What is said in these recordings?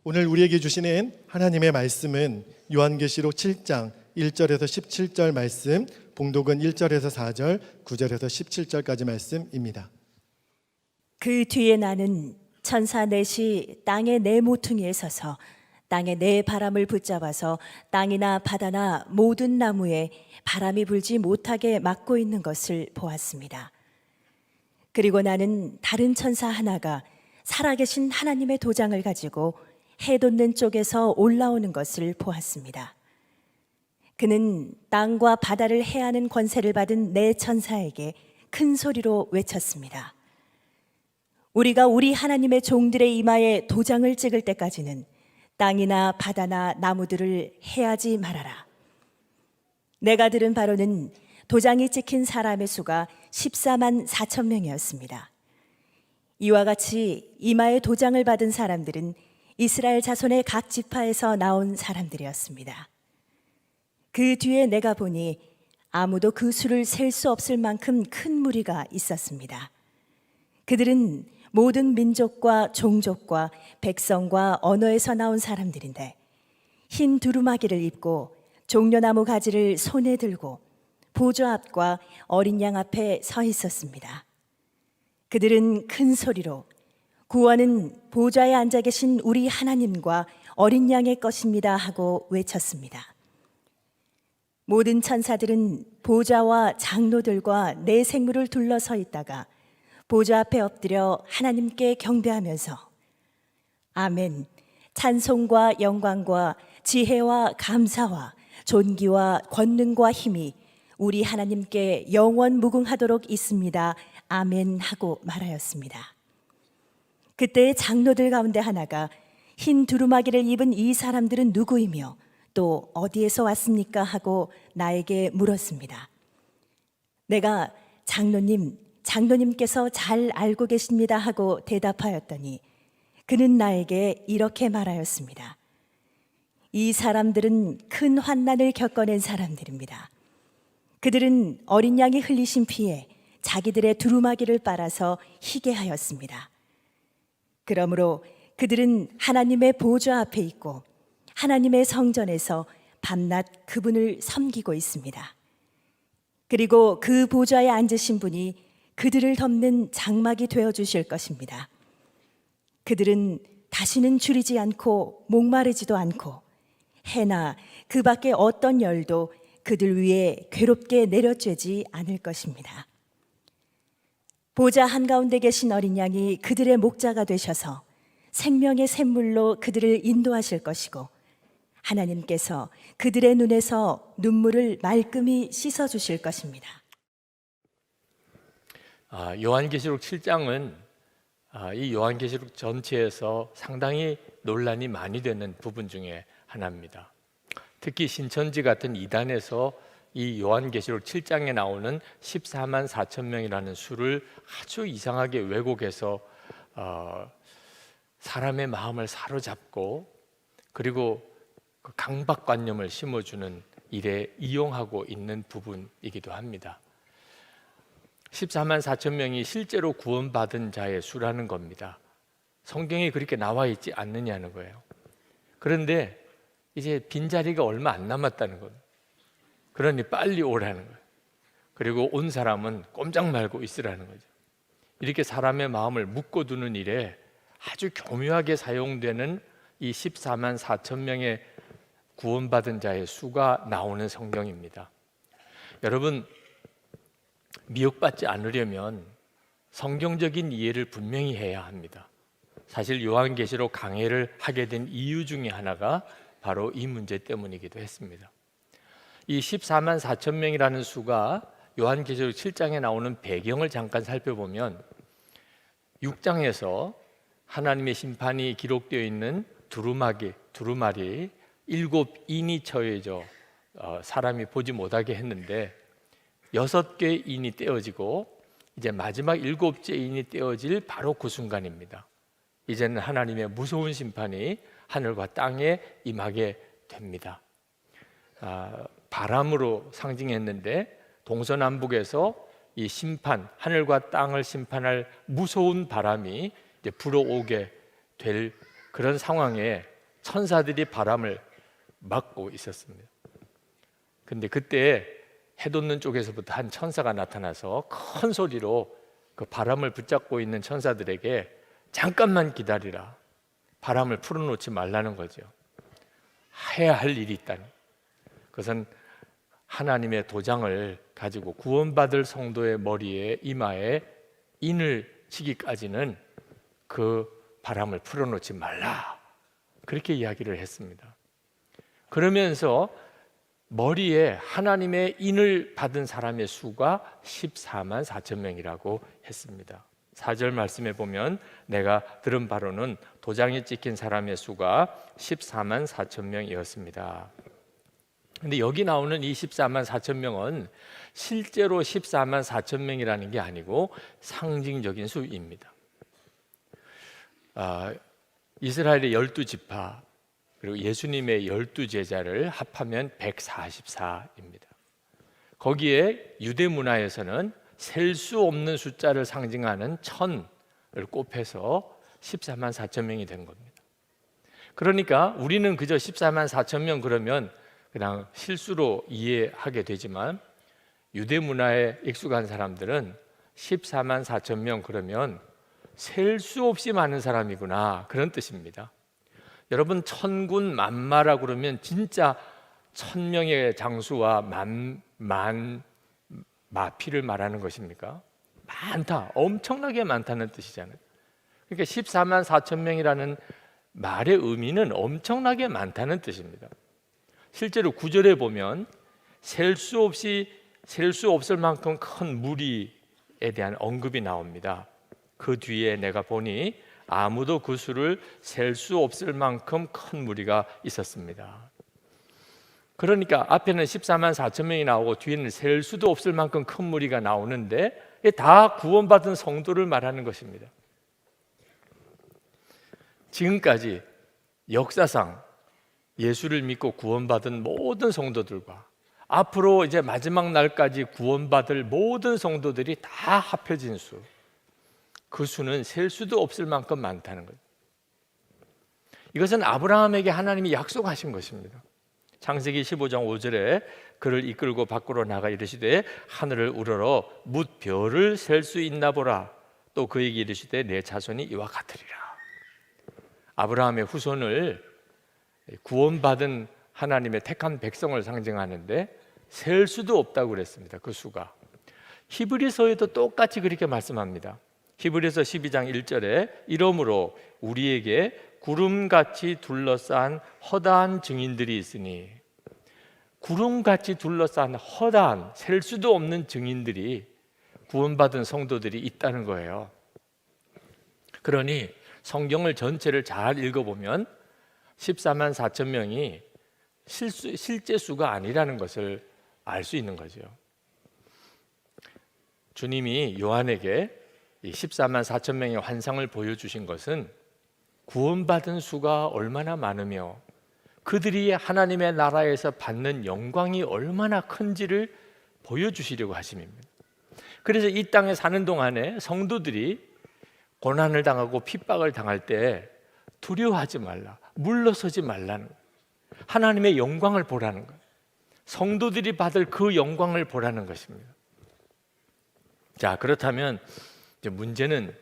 오늘 우리에게 주시는 하나님의 말씀은 요한계시록 7장 1절에서 17절 말씀, 봉독은 1절에서 4절, 9절에서 17절까지 말씀입니다. 그 뒤에 나는 천사 넷이 땅의 네 모퉁이에 서서 땅의 네 바람을 붙잡아서 땅이나 바다나 모든 나무에 바람이 불지 못하게 막고 있는 것을 보았습니다. 그리고 나는 다른 천사 하나가 살아계신 하나님의 도장을 가지고 해 돋는 쪽에서 올라오는 것을 보았습니다. 그는 땅과 바다를 해하는 권세를 받은 네 천사에게 큰 소리로 외쳤습니다. 우리가 우리 하나님의 종들의 이마에 도장을 찍을 때까지는 땅이나 바다나 나무들을 해하지 말아라. 내가 들은 바로는 도장이 찍힌 사람의 수가 14만 4천 명이었습니다. 이와 같이 이마에 도장을 받은 사람들은 이스라엘 자손의 각 지파에서 나온 사람들이었습니다. 그 뒤에 내가 보니 아무도 그 수를 셀 수 없을 만큼 큰 무리가 있었습니다. 그들은 모든 민족과 종족과 백성과 언어에서 나온 사람들인데 흰 두루마기를 입고 종려나무 가지를 손에 들고 보좌 앞과 어린 양 앞에 서 있었습니다. 그들은 큰 소리로 구원은 보좌에 앉아 계신 우리 하나님과 어린 양의 것입니다 하고 외쳤습니다. 모든 천사들은 보좌와 장로들과 네 생물을 둘러서 있다가 보좌 앞에 엎드려 하나님께 경배하면서 아멘, 찬송과 영광과 지혜와 감사와 존귀와 권능과 힘이 우리 하나님께 영원 무궁하도록 있습니다. 아멘 하고 말하였습니다. 그때 장로들 가운데 하나가 흰 두루마기를 입은 이 사람들은 누구이며 또 어디에서 왔습니까? 하고 나에게 물었습니다. 내가 장로님께서 잘 알고 계십니다 하고 대답하였더니 그는 나에게 이렇게 말하였습니다. 이 사람들은 큰 환난을 겪어낸 사람들입니다. 그들은 어린 양이 흘리신 피에 자기들의 두루마기를 빨아서 희게 하였습니다. 그러므로 그들은 하나님의 보좌 앞에 있고 하나님의 성전에서 밤낮 그분을 섬기고 있습니다. 그리고 그 보좌에 앉으신 분이 그들을 덮는 장막이 되어주실 것입니다. 그들은 다시는 줄이지 않고 목마르지도 않고 해나 그 밖에 어떤 열도 그들 위에 괴롭게 내려쬐지 않을 것입니다. 보좌 한가운데 계신 어린 양이 그들의 목자가 되셔서 생명의 샘물로 그들을 인도하실 것이고 하나님께서 그들의 눈에서 눈물을 말끔히 씻어주실 것입니다. 요한계시록 7장은 이 요한계시록 전체에서 상당히 논란이 많이 되는 부분 중에 하나입니다. 특히 신천지 같은 이단에서 이 요한계시록 7장에 나오는 14만 4천 명이라는 수를 아주 이상하게 왜곡해서 사람의 마음을 사로잡고 그리고 그 강박관념을 심어주는 일에 이용하고 있는 부분이기도 합니다. 14만 4천 명이 실제로 구원받은 자의 수라는 겁니다. 성경에 그렇게 나와 있지 않느냐는 거예요. 그런데 이제 빈자리가 얼마 안 남았다는 거예요. 그러니 빨리 오라는 거예요. 그리고 온 사람은 꼼짝 말고 있으라는 거죠. 이렇게 사람의 마음을 묶어두는 일에 아주 교묘하게 사용되는 이 14만 4천 명의 구원받은 자의 수가 나오는 성경입니다. 여러분, 미혹받지 않으려면 성경적인 이해를 분명히 해야 합니다. 사실 요한계시록 강해를 하게 된 이유 중에 하나가 바로 이 문제 때문이기도 했습니다. 이 14만 4천 명이라는 수가 요한계시록 7장에 나오는 배경을 잠깐 살펴보면 6장에서 하나님의 심판이 기록되어 있는 두루마리 7인이 처해져 사람이 보지 못하게 했는데 6개의 인이 떼어지고 이제 마지막 7째 인이 떼어질 바로 그 순간입니다. 이제는 하나님의 무서운 심판이 하늘과 땅에 임하게 됩니다. 바람으로 상징했는데 동서남북에서 이 심판, 하늘과 땅을 심판할 무서운 바람이 이제 불어오게 될 그런 상황에 천사들이 바람을 막고 있었습니다. 근데 그때 해 돋는 쪽에서부터 한 천사가 나타나서 큰 소리로 그 바람을 붙잡고 있는 천사들에게 잠깐만 기다리라, 바람을 풀어놓지 말라는 거죠. 해야 할 일이 있다니. 그것은 하나님의 도장을 가지고 구원받을 성도의 머리에, 이마에 인을 치기까지는 그 바람을 풀어놓지 말라, 그렇게 이야기를 했습니다. 그러면서 머리에 하나님의 인을 받은 사람의 수가 14만 4천 명이라고 했습니다. 4절 말씀에 보면 내가 들은 바로는 도장이 찍힌 사람의 수가 14만 4천 명이었습니다. 근데 여기 나오는 이 14만 4천 명은 실제로 14만 4천 명이라는 게 아니고 상징적인 수입니다. 이스라엘의 12지파 그리고 예수님의 12제자를 합하면 144입니다. 거기에 유대 문화에서는 셀 수 없는 숫자를 상징하는 1000을 곱해서 14만 4천 명이 된 겁니다. 그러니까 우리는 그저 14만 4천 명 그러면 그냥 실수로 이해하게 되지만 유대 문화에 익숙한 사람들은 14만 4천 명 그러면 셀 수 없이 많은 사람이구나, 그런 뜻입니다. 여러분, 천군 만마라 그러면 진짜 1000명의 장수와 만 마피를 말하는 것입니까? 많다, 엄청나게 많다는 뜻이잖아요. 그러니까 14만 4천 명이라는 말의 의미는 엄청나게 많다는 뜻입니다. 실제로 9절에 보면 셀 수 없을 만큼 큰 무리에 대한 언급이 나옵니다. 그 뒤에 내가 보니 아무도 그 수를 셀 수 없을 만큼 큰 무리가 있었습니다. 그러니까 앞에는 14만 4천 명이 나오고 뒤에는 셀 수도 없을 만큼 큰 무리가 나오는데 다 구원받은 성도를 말하는 것입니다. 지금까지 역사상 예수를 믿고 구원받은 모든 성도들과 앞으로 이제 마지막 날까지 구원받을 모든 성도들이 다 합해진 수, 그 수는 셀 수도 없을 만큼 많다는 거예요. 이것은 아브라함에게 하나님이 약속하신 것입니다. 창세기 15장 5절에 그를 이끌고 밖으로 나가 이르시되 하늘을 우러러 뭇 별을 셀 수 있나 보라. 또 그에게 이르시되 내 자손이 이와 같으리라. 아브라함의 후손을 구원받은 하나님의 택한 백성을 상징하는데 셀 수도 없다고 그랬습니다. 그 수가. 히브리서에도 똑같이 그렇게 말씀합니다. 히브리서 12장 1절에 이러므로 우리에게 구름같이 둘러싼 허다한 증인들이 있으니, 구름같이 둘러싼 허다한 셀 수도 없는 증인들이, 구원받은 성도들이 있다는 거예요. 그러니 성경을 전체를 잘 읽어보면 14만 4천 명이 실제 수가 아니라는 것을 알 수 있는 거죠. 주님이 요한에게 이 14만 4천 명의 환상을 보여주신 것은 구원받은 수가 얼마나 많으며 그들이 하나님의 나라에서 받는 영광이 얼마나 큰지를 보여주시려고 하심입니다. 그래서 이 땅에 사는 동안에 성도들이 고난을 당하고 핍박을 당할 때 두려워하지 말라, 물러서지 말라는 거예요. 하나님의 영광을 보라는 거예요. 성도들이 받을 그 영광을 보라는 것입니다. 자, 그렇다면 이제 문제는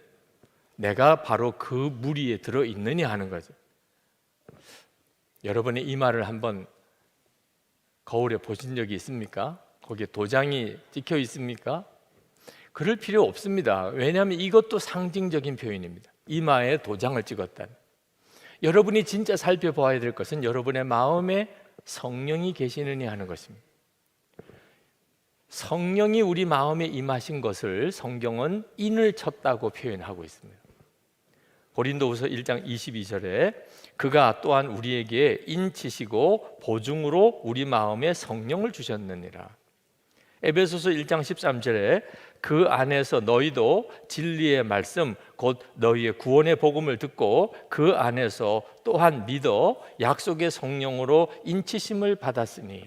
내가 바로 그 무리에 들어있느냐 하는 거죠. 여러분의 이마를 한번 거울에 보신 적이 있습니까? 거기에 도장이 찍혀 있습니까? 그럴 필요 없습니다. 왜냐하면 이것도 상징적인 표현입니다. 이마에 도장을 찍었다는. 여러분이 진짜 살펴보아야 될 것은 여러분의 마음에 성령이 계시느냐 하는 것입니다. 성령이 우리 마음에 임하신 것을 성경은 인을 쳤다고 표현하고 있습니다. 고린도후서 1장 22절에 그가 또한 우리에게 인치시고 보증으로 우리 마음에 성령을 주셨느니라. 에베소서 1장 13절에 그 안에서 너희도 진리의 말씀 곧 너희의 구원의 복음을 듣고 그 안에서 또한 믿어 약속의 성령으로 인치심을 받았으니.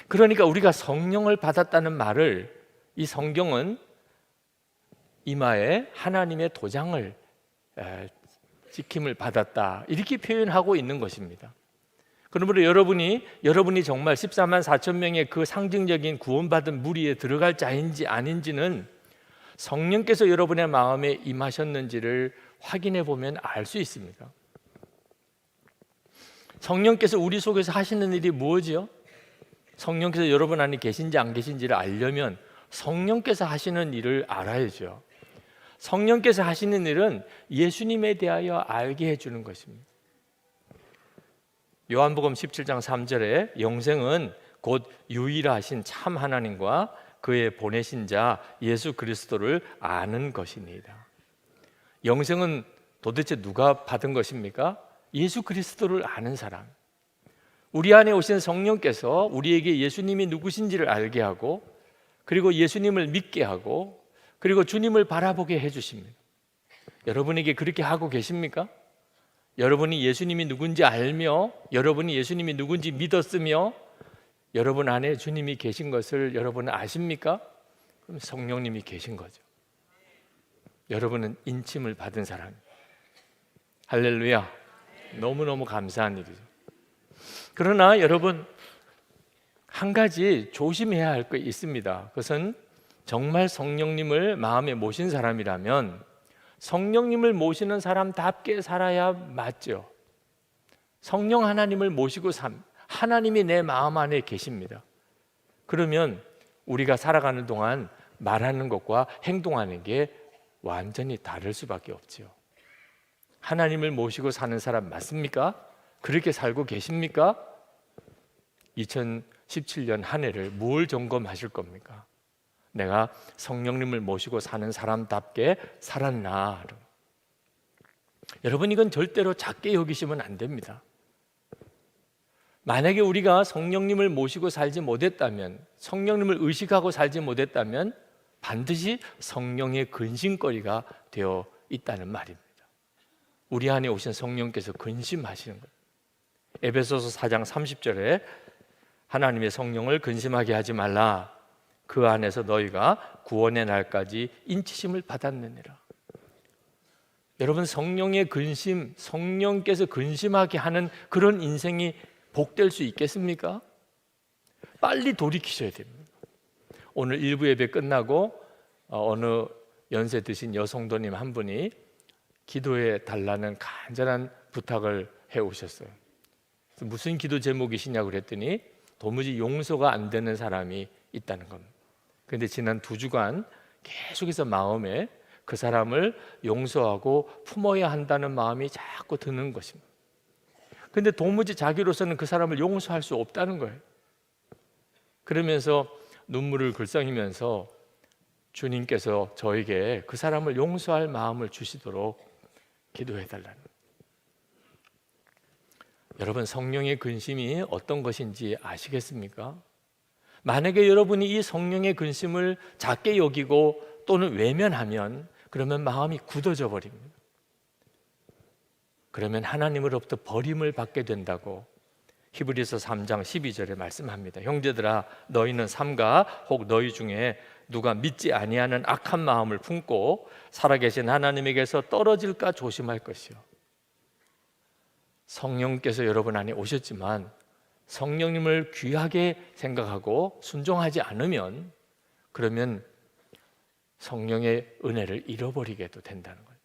그러니까 우리가 성령을 받았다는 말을 이 성경은 이마에 하나님의 도장을 지킴을 받았다, 이렇게 표현하고 있는 것입니다. 그러므로 여러분이 정말 14만 4천 명의 그 상징적인 구원받은 무리에 들어갈 자인지 아닌지는 성령께서 여러분의 마음에 임하셨는지를 확인해 보면 알 수 있습니다. 성령께서 우리 속에서 하시는 일이 무엇이요? 성령께서 여러분 안에 계신지 안 계신지를 알려면 성령께서 하시는 일을 알아야죠. 성령께서 하시는 일은 예수님에 대하여 알게 해주는 것입니다. 요한복음 17장 3절에 영생은 곧 유일하신 참 하나님과 그의 보내신 자 예수 그리스도를 아는 것입니다. 영생은 도대체 누가 받은 것입니까? 예수 그리스도를 아는 사람. 우리 안에 오신 성령께서 우리에게 예수님이 누구신지를 알게 하고, 그리고 예수님을 믿게 하고, 그리고 주님을 바라보게 해주십니다. 여러분에게 그렇게 하고 계십니까? 여러분이 예수님이 누군지 알며, 여러분이 예수님이 누군지 믿었으며, 여러분 안에 주님이 계신 것을 여러분은 아십니까? 그럼 성령님이 계신 거죠. 여러분은 인침을 받은 사람입니다. 할렐루야. 너무너무 감사한 일이죠. 그러나 여러분, 한 가지 조심해야 할 게 있습니다. 그것은 정말 성령님을 마음에 모신 사람이라면 성령님을 모시는 사람답게 살아야 맞죠. 성령 하나님을 모시고 하나님이 내 마음 안에 계십니다. 그러면 우리가 살아가는 동안 말하는 것과 행동하는 게 완전히 다를 수밖에 없죠. 하나님을 모시고 사는 사람 맞습니까? 그렇게 살고 계십니까? 2017년 한 해를 뭘 점검하실 겁니까? 내가 성령님을 모시고 사는 사람답게 살았나? 여러분, 이건 절대로 작게 여기시면 안 됩니다. 만약에 우리가 성령님을 모시고 살지 못했다면, 성령님을 의식하고 살지 못했다면 반드시 성령의 근심거리가 되어 있다는 말입니다. 우리 안에 오신 성령께서 근심하시는 거예요. 에베소서 4장 30절에 하나님의 성령을 근심하게 하지 말라. 그 안에서 너희가 구원의 날까지 인치심을 받았느니라. 여러분, 성령의 근심, 성령께서 근심하게 하는 그런 인생이 복될 수 있겠습니까? 빨리 돌이키셔야 됩니다. 오늘 일부 예배 끝나고 어느 연세 드신 여성도님 한 분이 기도해 달라는 간절한 부탁을 해 오셨어요. 무슨 기도 제목이시냐고 그랬더니 도무지 용서가 안 되는 사람이 있다는 겁니다. 그런데 지난 2주간 계속해서 마음에 그 사람을 용서하고 품어야 한다는 마음이 자꾸 드는 것입니다. 그런데 도무지 자기로서는 그 사람을 용서할 수 없다는 거예요. 그러면서 눈물을 글썽이면서 주님께서 저에게 그 사람을 용서할 마음을 주시도록 기도해달라는. 여러분, 성령의 근심이 어떤 것인지 아시겠습니까? 만약에 여러분이 이 성령의 근심을 작게 여기고 또는 외면하면 그러면 마음이 굳어져 버립니다. 그러면 하나님으로부터 버림을 받게 된다고 히브리서 3장 12절에 말씀합니다. 형제들아, 너희는 삼가 혹 너희 중에 누가 믿지 아니하는 악한 마음을 품고 살아계신 하나님에게서 떨어질까 조심할 것이요. 성령께서 여러분 안에 오셨지만 성령님을 귀하게 생각하고 순종하지 않으면 그러면 성령의 은혜를 잃어버리게도 된다는 거예요.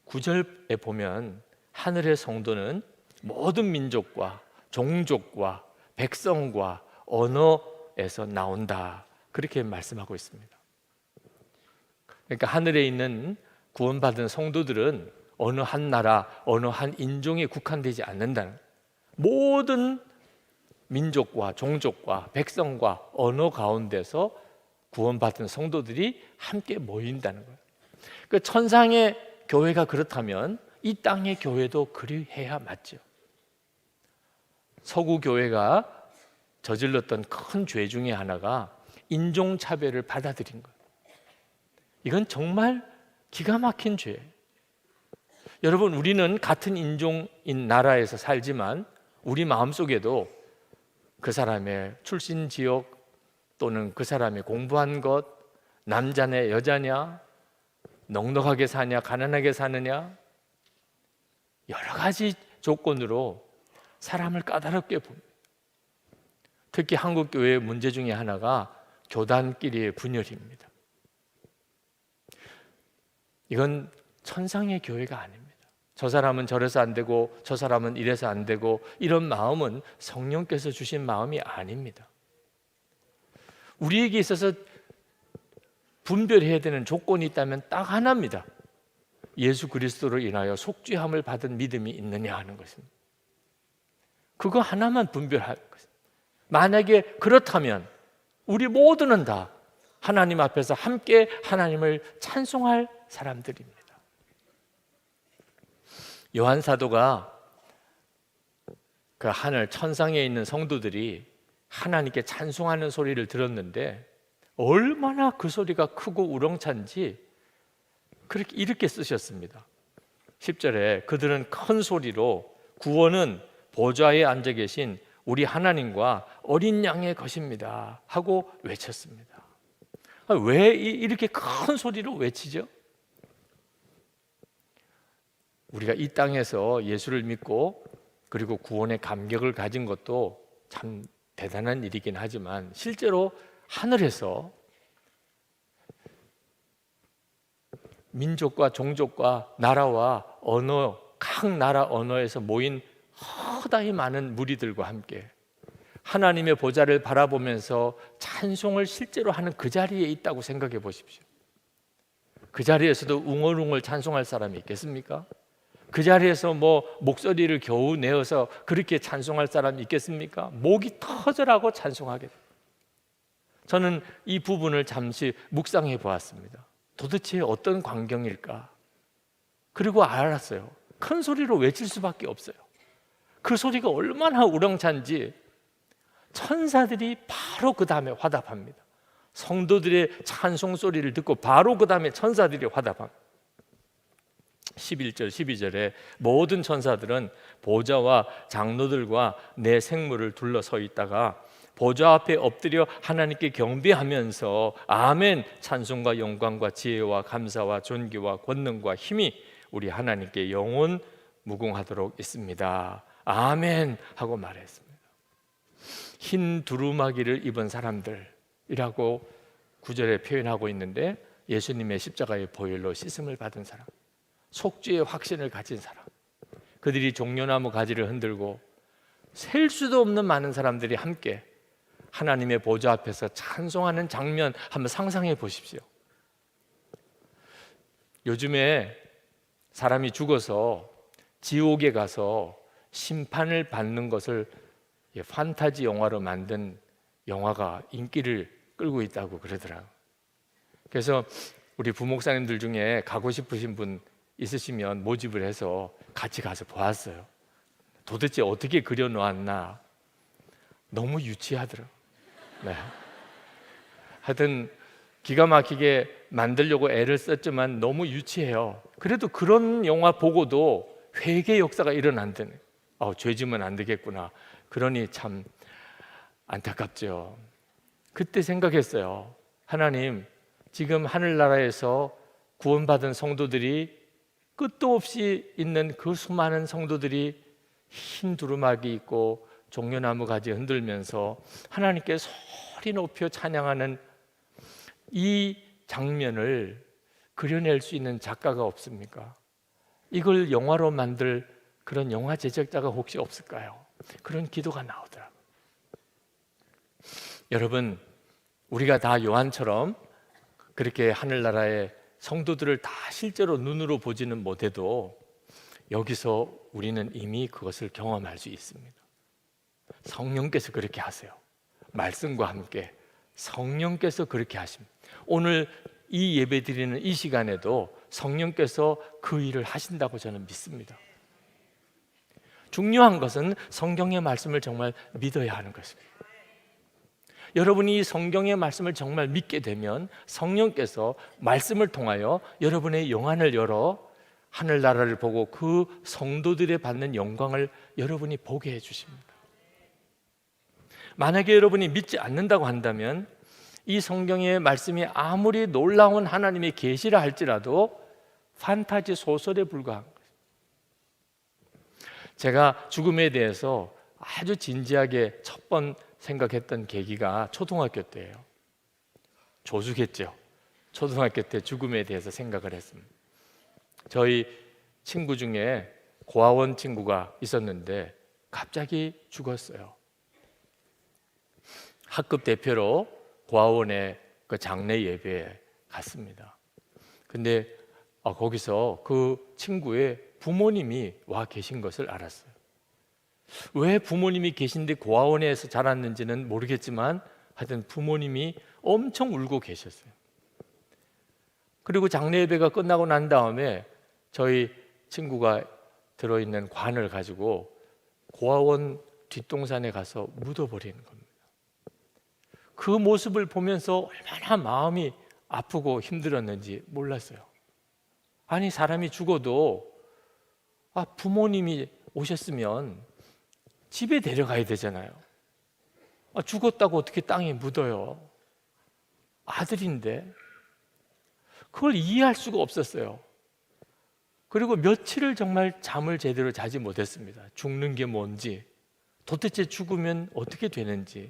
9절에 보면 하늘의 성도는 모든 민족과 종족과 백성과 언어에서 나온다, 그렇게 말씀하고 있습니다. 그러니까 하늘에 있는 구원받은 성도들은 어느 한 나라, 어느 한 인종에 국한되지 않는다는, 모든 민족과 종족과 백성과 언어 가운데서 구원받은 성도들이 함께 모인다는 거예요. 그 천상의 교회가 그렇다면 이 땅의 교회도 그리해야 맞죠. 서구 교회가 저질렀던 큰 죄 중에 하나가 인종차별을 받아들인 거예요. 이건 정말 기가 막힌 죄예요. 여러분, 우리는 같은 인종인 나라에서 살지만 우리 마음속에도 그 사람의 출신 지역 또는 그 사람이 공부한 것, 남자냐 여자냐, 넉넉하게 사냐 가난하게 사느냐, 여러 가지 조건으로 사람을 까다롭게 봅니다. 특히 한국 교회의 문제 중에 하나가 교단끼리의 분열입니다. 이건 천상의 교회가 아닙니다. 저 사람은 저래서 안 되고 저 사람은 이래서 안 되고 이런 마음은 성령께서 주신 마음이 아닙니다. 우리에게 있어서 분별해야 되는 조건이 있다면 딱 하나입니다. 예수 그리스도로 인하여 속죄함을 받은 믿음이 있느냐 하는 것입니다. 그거 하나만 분별할 것입니다. 만약에 그렇다면 우리 모두는 다 하나님 앞에서 함께 하나님을 찬송할 사람들입니다. 요한 사도가 그 하늘 천상에 있는 성도들이 하나님께 찬송하는 소리를 들었는데 얼마나 그 소리가 크고 우렁찬지 그렇게 이렇게 쓰셨습니다. 10절에 그들은 큰 소리로 구원은 보좌에 앉아 계신 우리 하나님과 어린 양의 것입니다 하고 외쳤습니다. 왜 이렇게 큰 소리로 외치죠? 우리가 이 땅에서 예수를 믿고 그리고 구원의 감격을 가진 것도 참 대단한 일이긴 하지만 실제로 하늘에서 민족과 종족과 나라와 언어, 각 나라 언어에서 모인 허다히 많은 무리들과 함께 하나님의 보좌를 바라보면서 찬송을 실제로 하는 그 자리에 있다고 생각해 보십시오. 그 자리에서도 웅얼웅얼 찬송할 사람이 있겠습니까? 그 자리에서 목소리를 겨우 내어서 그렇게 찬송할 사람이 있겠습니까? 목이 터져라고 찬송하게 됩니다. 저는 이 부분을 잠시 묵상해 보았습니다. 도대체 어떤 광경일까? 그리고 알았어요. 큰 소리로 외칠 수밖에 없어요. 그 소리가 얼마나 우렁찬지 천사들이 바로 그 다음에 화답합니다. 성도들의 찬송 소리를 듣고 바로 그 다음에 천사들이 화답합니다. 11절 12절에 모든 천사들은 보좌와 장로들과 내 생물을 둘러서 있다가 보좌 앞에 엎드려 하나님께 경배하면서 아멘 찬송과 영광과 지혜와 감사와 존귀와 권능과 힘이 우리 하나님께 영원 무궁하도록 있습니다. 아멘 하고 말했습니다. 흰 두루마기를 입은 사람들이라고 9절에 표현하고 있는데 예수님의 십자가의 보혈로 씻음을 받은 사람, 속죄의 확신을 가진 사람, 그들이 종려나무 가지를 흔들고 셀 수도 없는 많은 사람들이 함께 하나님의 보좌 앞에서 찬송하는 장면 한번 상상해 보십시오. 요즘에 사람이 죽어서 지옥에 가서 심판을 받는 것을 판타지 영화로 만든 영화가 인기를 끌고 있다고 그러더라고요. 그래서 우리 부목사님들 중에 가고 싶으신 분 있으시면 모집을 해서 같이 가서 보았어요. 도대체 어떻게 그려놓았나 너무 유치하더라고요. 네. 하여튼 기가 막히게 만들려고 애를 썼지만 너무 유치해요. 그래도 그런 영화 보고도 회개 역사가 일어난다네. 죄 지면 안 되겠구나. 그러니 참 안타깝죠. 그때 생각했어요. 하나님, 지금 하늘나라에서 구원받은 성도들이 끝도 없이 있는 그 수많은 성도들이 흰 두루마기 입고 종려나무 가지 흔들면서 하나님께 소리 높여 찬양하는 이 장면을 그려낼 수 있는 작가가 없습니까? 이걸 영화로 만들 그런 영화 제작자가 혹시 없을까요? 그런 기도가 나오더라고요. 여러분, 우리가 다 요한처럼 그렇게 하늘나라의 성도들을 다 실제로 눈으로 보지는 못해도 여기서 우리는 이미 그것을 경험할 수 있습니다. 성령께서 그렇게 하세요. 말씀과 함께 성령께서 그렇게 하십니다. 오늘 이 예배 드리는 이 시간에도 성령께서 그 일을 하신다고 저는 믿습니다. 중요한 것은 성경의 말씀을 정말 믿어야 하는 것입니다. 여러분이 성경의 말씀을 정말 믿게 되면 성령께서 말씀을 통하여 여러분의 영안을 열어 하늘나라를 보고 그 성도들의 받는 영광을 여러분이 보게 해주십니다. 만약에 여러분이 믿지 않는다고 한다면 이 성경의 말씀이 아무리 놀라운 하나님의 계시라 할지라도 판타지 소설에 불과한 것입니다. 제가 죽음에 대해서 아주 진지하게 첫 번 생각했던 계기가 초등학교 때예요. 조숙했죠. 초등학교 때 죽음에 대해서 생각을 했습니다. 저희 친구 중에 고아원 친구가 있었는데 갑자기 죽었어요. 학급 대표로 고아원에 그 장례 예배에 갔습니다. 근데 거기서 그 친구의 부모님이 와 계신 것을 알았어요. 왜 부모님이 계신데 고아원에서 자랐는지는 모르겠지만 하여튼 부모님이 엄청 울고 계셨어요. 그리고 장례 예배가 끝나고 난 다음에 저희 친구가 들어있는 관을 가지고 고아원 뒷동산에 가서 묻어버리는 겁니다. 그 모습을 보면서 얼마나 마음이 아프고 힘들었는지 몰랐어요. 아니, 사람이 죽어도 부모님이 오셨으면 집에 데려가야 되잖아요. 죽었다고 어떻게 땅에 묻어요? 아들인데. 그걸 이해할 수가 없었어요. 그리고 며칠을 정말 잠을 제대로 자지 못했습니다. 죽는 게 뭔지, 도대체 죽으면 어떻게 되는지,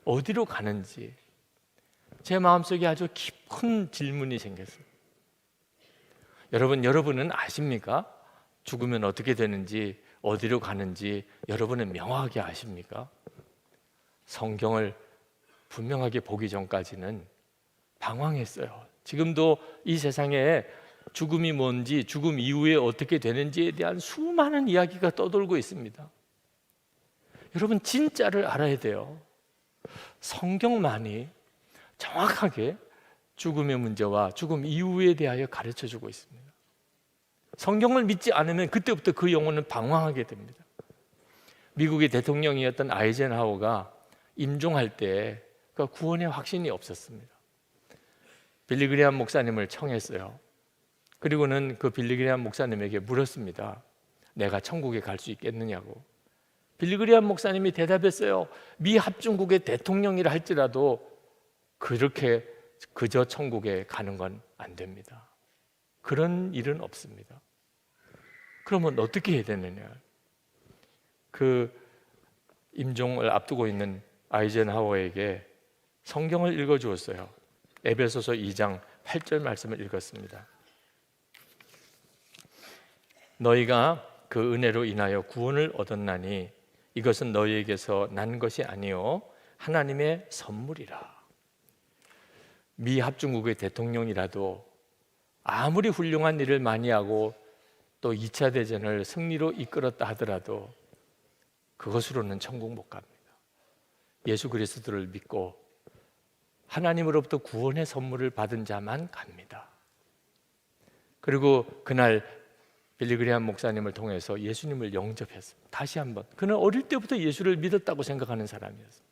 어디로 가는지 제 마음속에 아주 깊은 질문이 생겼어요. 여러분은 아십니까? 죽으면 어떻게 되는지, 어디로 가는지 여러분은 명확하게 아십니까? 성경을 분명하게 보기 전까지는 방황했어요. 지금도 이 세상에 죽음이 뭔지, 죽음 이후에 어떻게 되는지에 대한 수많은 이야기가 떠돌고 있습니다. 여러분, 진짜를 알아야 돼요. 성경만이 정확하게 죽음의 문제와 죽음 이후에 대하여 가르쳐주고 있습니다. 성경을 믿지 않으면 그때부터 그 영혼은 방황하게 됩니다. 미국의 대통령이었던 아이젠하워가 임종할 때 구원의 확신이 없었습니다. 빌리 그레이엄 목사님을 청했어요. 그리고는 그 빌리 그레이엄 목사님에게 물었습니다. 내가 천국에 갈 수 있겠느냐고. 빌리 그레이엄 목사님이 대답했어요. 미 합중국의 대통령이라 할지라도 그렇게 그저 천국에 가는 건 안 됩니다. 그런 일은 없습니다. 그러면 어떻게 해야 되느냐? 그 임종을 앞두고 있는 아이젠하워에게 성경을 읽어주었어요. 에베소서 2장 8절 말씀을 읽었습니다. 너희가 그 은혜로 인하여 구원을 얻었나니 이것은 너희에게서 난 것이 아니요 하나님의 선물이라. 미 합중국의 대통령이라도 아무리 훌륭한 일을 많이 하고 또 2차 대전을 승리로 이끌었다 하더라도 그것으로는 천국 못 갑니다. 예수 그리스도를 믿고 하나님으로부터 구원의 선물을 받은 자만 갑니다. 그리고 그날 빌리 그레이엄 목사님을 통해서 예수님을 영접했습니다. 다시 한번. 그는 어릴 때부터 예수를 믿었다고 생각하는 사람이었어요.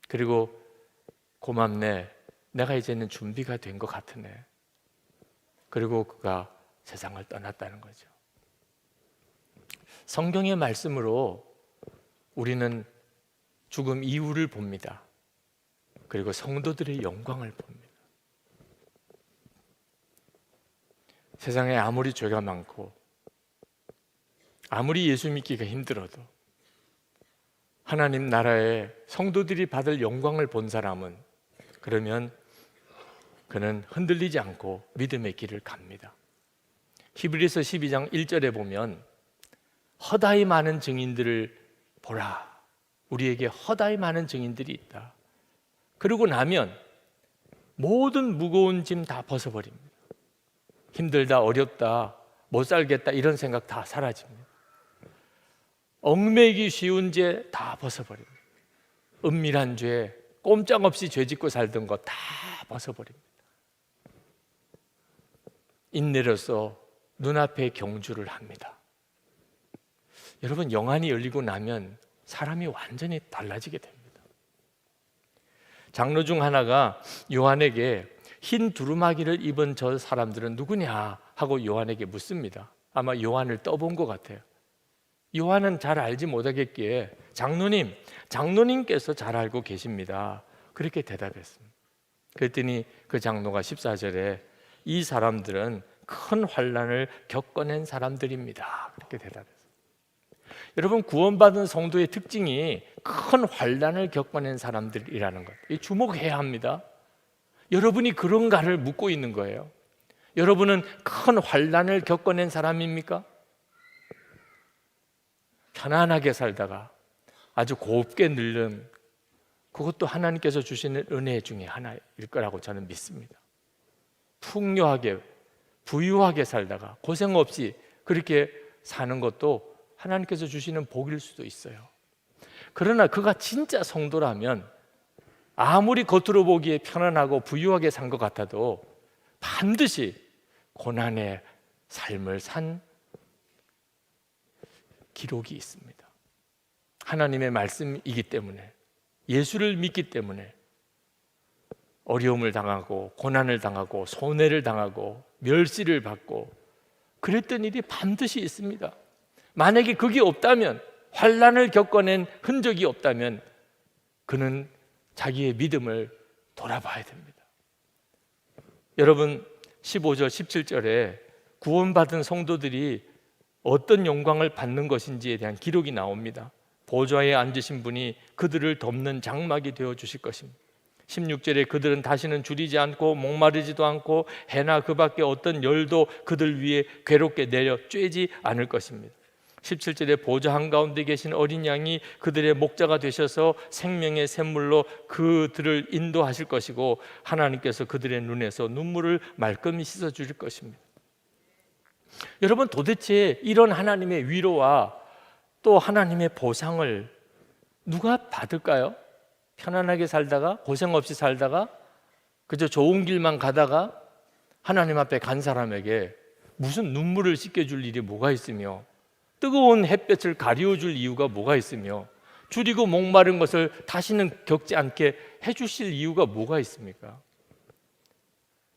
그리고 고맙네, 내가 이제는 준비가 된 것 같으네. 그리고 그가 세상을 떠났다는 거죠. 성경의 말씀으로 우리는 죽음 이후를 봅니다. 그리고 성도들의 영광을 봅니다. 세상에 아무리 죄가 많고 아무리 예수 믿기가 힘들어도 하나님 나라에 성도들이 받을 영광을 본 사람은 그러면 그는 흔들리지 않고 믿음의 길을 갑니다. 히브리서 12장 1절에 보면 허다히 많은 증인들을 보라. 우리에게 허다히 많은 증인들이 있다. 그러고 나면 모든 무거운 짐 다 벗어버립니다. 힘들다, 어렵다, 못 살겠다 이런 생각 다 사라집니다. 얽매이기 쉬운 죄 다 벗어버립니다. 은밀한 죄, 꼼짝없이 죄 짓고 살던 거 다 벗어버립니다. 인내로서 눈앞에 경주를 합니다. 여러분, 영안이 열리고 나면 사람이 완전히 달라지게 됩니다. 장로 중 하나가 요한에게 흰 두루마기를 입은 저 사람들은 누구냐 하고 요한에게 묻습니다. 아마 요한을 떠본 것 같아요. 요한은 잘 알지 못하겠기에 장로님께서 잘 알고 계십니다. 그렇게 대답했습니다. 그랬더니 그 장로가 14절에 이 사람들은 큰 환난을 겪어낸 사람들입니다. 그렇게 대답했어요. 여러분, 구원받은 성도의 특징이 큰 환난을 겪어낸 사람들이라는 것, 이 주목해야 합니다. 여러분이 그런가를 묻고 있는 거예요. 여러분은 큰 환난을 겪어낸 사람입니까? 편안하게 살다가 아주 곱게 늙는, 그것도 하나님께서 주시는 은혜 중에 하나일 거라고 저는 믿습니다. 풍요하게 부유하게 살다가 고생 없이 그렇게 사는 것도 하나님께서 주시는 복일 수도 있어요. 그러나 그가 진짜 성도라면 아무리 겉으로 보기에 편안하고 부유하게 산 것 같아도 반드시 고난의 삶을 산 기록이 있습니다. 하나님의 말씀이기 때문에, 예수를 믿기 때문에 어려움을 당하고 고난을 당하고 손해를 당하고 멸시를 받고 그랬던 일이 반드시 있습니다. 만약에 그게 없다면, 환난을 겪어낸 흔적이 없다면 그는 자기의 믿음을 돌아봐야 됩니다. 여러분, 15절 17절에 구원받은 성도들이 어떤 영광을 받는 것인지에 대한 기록이 나옵니다. 보좌에 앉으신 분이 그들을 덮는 장막이 되어 주실 것입니다. 16절에 그들은 다시는 줄이지 않고 목마르지도 않고 해나 그 밖에 어떤 열도 그들 위에 괴롭게 내려 쬐지 않을 것입니다. 17절에 보좌 한가운데 계신 어린 양이 그들의 목자가 되셔서 생명의 샘물로 그들을 인도하실 것이고 하나님께서 그들의 눈에서 눈물을 말끔히 씻어 주실 것입니다. 여러분, 도대체 이런 하나님의 위로와 또 하나님의 보상을 누가 받을까요? 편안하게 살다가, 고생 없이 살다가, 그저 좋은 길만 가다가 하나님 앞에 간 사람에게 무슨 눈물을 씻겨줄 일이 뭐가 있으며, 뜨거운 햇볕을 가려줄 이유가 뭐가 있으며, 줄이고 목마른 것을 다시는 겪지 않게 해주실 이유가 뭐가 있습니까?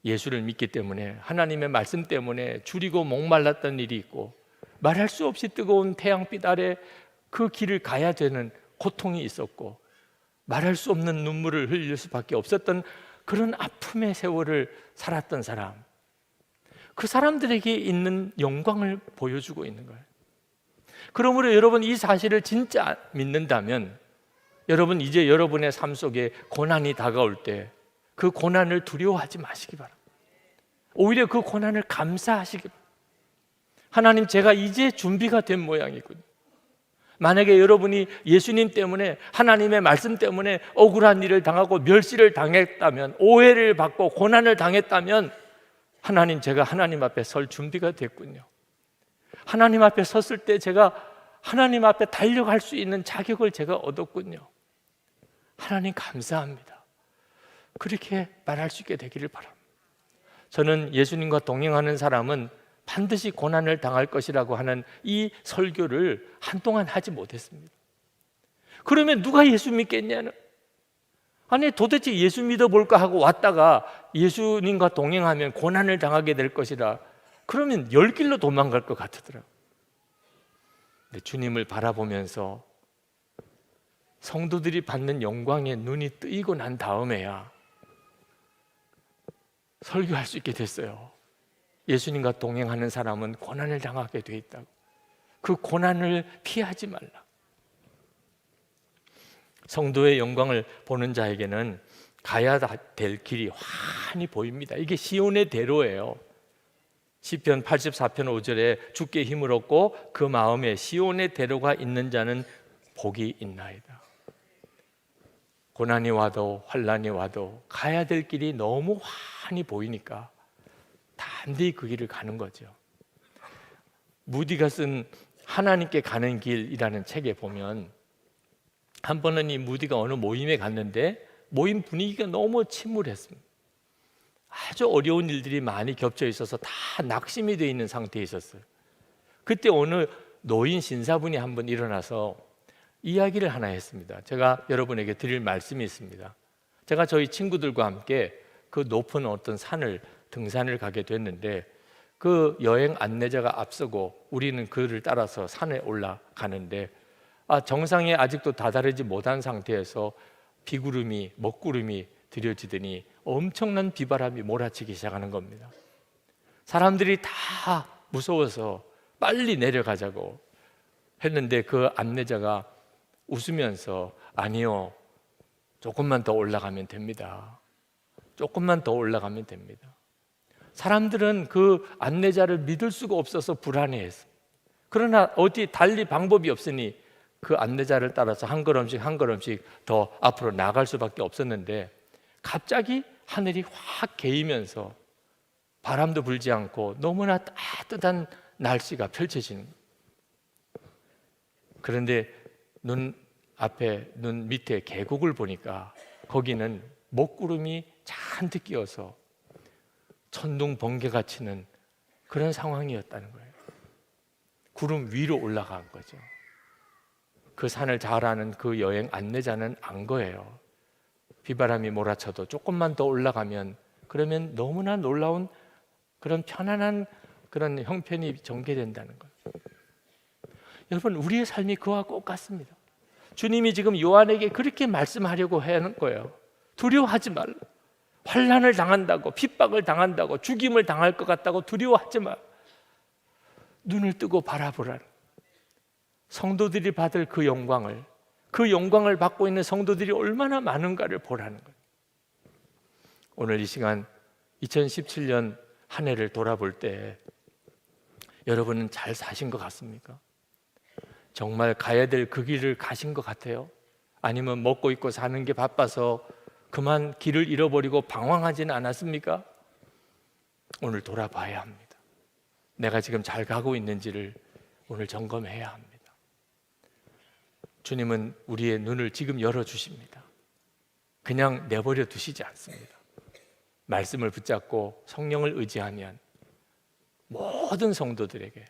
예수를 믿기 때문에, 하나님의 말씀 때문에 줄이고 목말랐던 일이 있고, 말할 수 없이 뜨거운 태양빛 아래 그 길을 가야 되는 고통이 있었고, 말할 수 없는 눈물을 흘릴 수밖에 없었던 그런 아픔의 세월을 살았던 사람, 그 사람들에게 있는 영광을 보여주고 있는 거예요. 그러므로 여러분, 이 사실을 진짜 믿는다면 여러분, 이제 여러분의 삶 속에 고난이 다가올 때 그 고난을 두려워하지 마시기 바랍니다. 오히려 그 고난을 감사하시기 바랍니다. 하나님, 제가 이제 준비가 된 모양이군요. 만약에 여러분이 예수님 때문에, 하나님의 말씀 때문에 억울한 일을 당하고 멸시를 당했다면, 오해를 받고 고난을 당했다면, 하나님, 제가 하나님 앞에 설 준비가 됐군요. 하나님 앞에 섰을 때 제가 하나님 앞에 달려갈 수 있는 자격을 제가 얻었군요. 하나님 감사합니다. 그렇게 말할 수 있게 되기를 바랍니다. 저는 예수님과 동행하는 사람은 반드시 고난을 당할 것이라고 하는 이 설교를 한동안 하지 못했습니다. 그러면 누가 예수 믿겠냐는, 아니 도대체 예수 믿어볼까 하고 왔다가 예수님과 동행하면 고난을 당하게 될 것이라, 그러면 열 길로 도망갈 것 같더라고요. 근데 주님을 바라보면서 성도들이 받는 영광에 눈이 뜨이고 난 다음에야 설교할 수 있게 됐어요. 예수님과 동행하는 사람은 고난을 당하게 돼 있다고. 그 고난을 피하지 말라. 성도의 영광을 보는 자에게는 가야 될 길이 환히 보입니다. 이게 시온의 대로예요. 시편 84편 5절에 주께 힘을 얻고 그 마음에 시온의 대로가 있는 자는 복이 있나이다. 고난이 와도 환난이 와도 가야 될 길이 너무 환히 보이니까 담대히 그 길을 가는 거죠. 무디가 쓴 하나님께 가는 길이라는 책에 보면, 한 번은 이 무디가 어느 모임에 갔는데 모임 분위기가 너무 침울했습니다. 아주 어려운 일들이 많이 겹쳐 있어서 다 낙심이 되어 있는 상태에 있었어요. 그때 어느 노인 신사분이 한 번 일어나서 이야기를 하나 했습니다. 제가 여러분에게 드릴 말씀이 있습니다. 제가 저희 친구들과 함께 그 높은 어떤 산을 등산을 가게 됐는데, 그 여행 안내자가 앞서고 우리는 그를 따라서 산에 올라가는데, 정상에 아직도 다다르지 못한 상태에서 비구름이, 먹구름이 들여지더니 엄청난 비바람이 몰아치기 시작하는 겁니다. 사람들이 다 무서워서 빨리 내려가자고 했는데 그 안내자가 웃으면서 아니요, 조금만 더 올라가면 됩니다. 조금만 더 올라가면 됩니다. 사람들은 그 안내자를 믿을 수가 없어서 불안해했어. 그러나 어디 달리 방법이 없으니 그 안내자를 따라서 한 걸음씩 한 걸음씩 더 앞으로 나갈 수밖에 없었는데 갑자기 하늘이 확 개이면서 바람도 불지 않고 너무나 따뜻한 날씨가 펼쳐지는 거예요. 그런데 눈 밑에 계곡을 보니까 거기는 먹구름이 잔뜩 끼어서 천둥 번개가 치는 그런 상황이었다는 거예요. 구름 위로 올라간 거죠. 그 산을 잘 아는 그 여행 안내자는 안 거예요. 비바람이 몰아쳐도 조금만 더 올라가면 그러면 너무나 놀라운 그런 편안한 그런 형편이 전개된다는 거예요. 여러분, 우리의 삶이 그와 똑같습니다. 주님이 지금 요한에게 그렇게 말씀하려고 하는 거예요. 두려워하지 말라. 환난을 당한다고, 핍박을 당한다고, 죽임을 당할 것 같다고 두려워하지 마. 눈을 뜨고 바라보라는. 성도들이 받을 그 영광을 받고 있는 성도들이 얼마나 많은가를 보라는 거예요. 오늘 이 시간 2017년 한 해를 돌아볼 때 여러분은 잘 사신 것 같습니까? 정말 가야 될 그 길을 가신 것 같아요? 아니면 먹고 입고 사는 게 바빠서 그만 길을 잃어버리고 방황하지는 않았습니까? 오늘 돌아봐야 합니다. 내가 지금 잘 가고 있는지를 오늘 점검해야 합니다. 주님은 우리의 눈을 지금 열어주십니다. 그냥 내버려 두시지 않습니다. 말씀을 붙잡고 성령을 의지하면 모든 성도들에게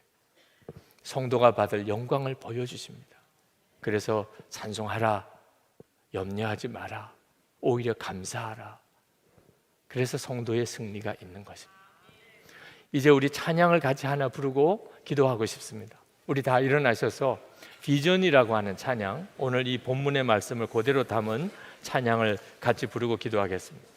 성도가 받을 영광을 보여주십니다. 그래서 찬송하라, 염려하지 마라, 오히려 감사하라. 그래서 성도의 승리가 있는 것입니다. 이제 우리 찬양을 같이 하나 부르고 기도하고 싶습니다. 우리 다 일어나셔서 비전이라고 하는 찬양, 오늘 이 본문의 말씀을 그대로 담은 찬양을 같이 부르고 기도하겠습니다.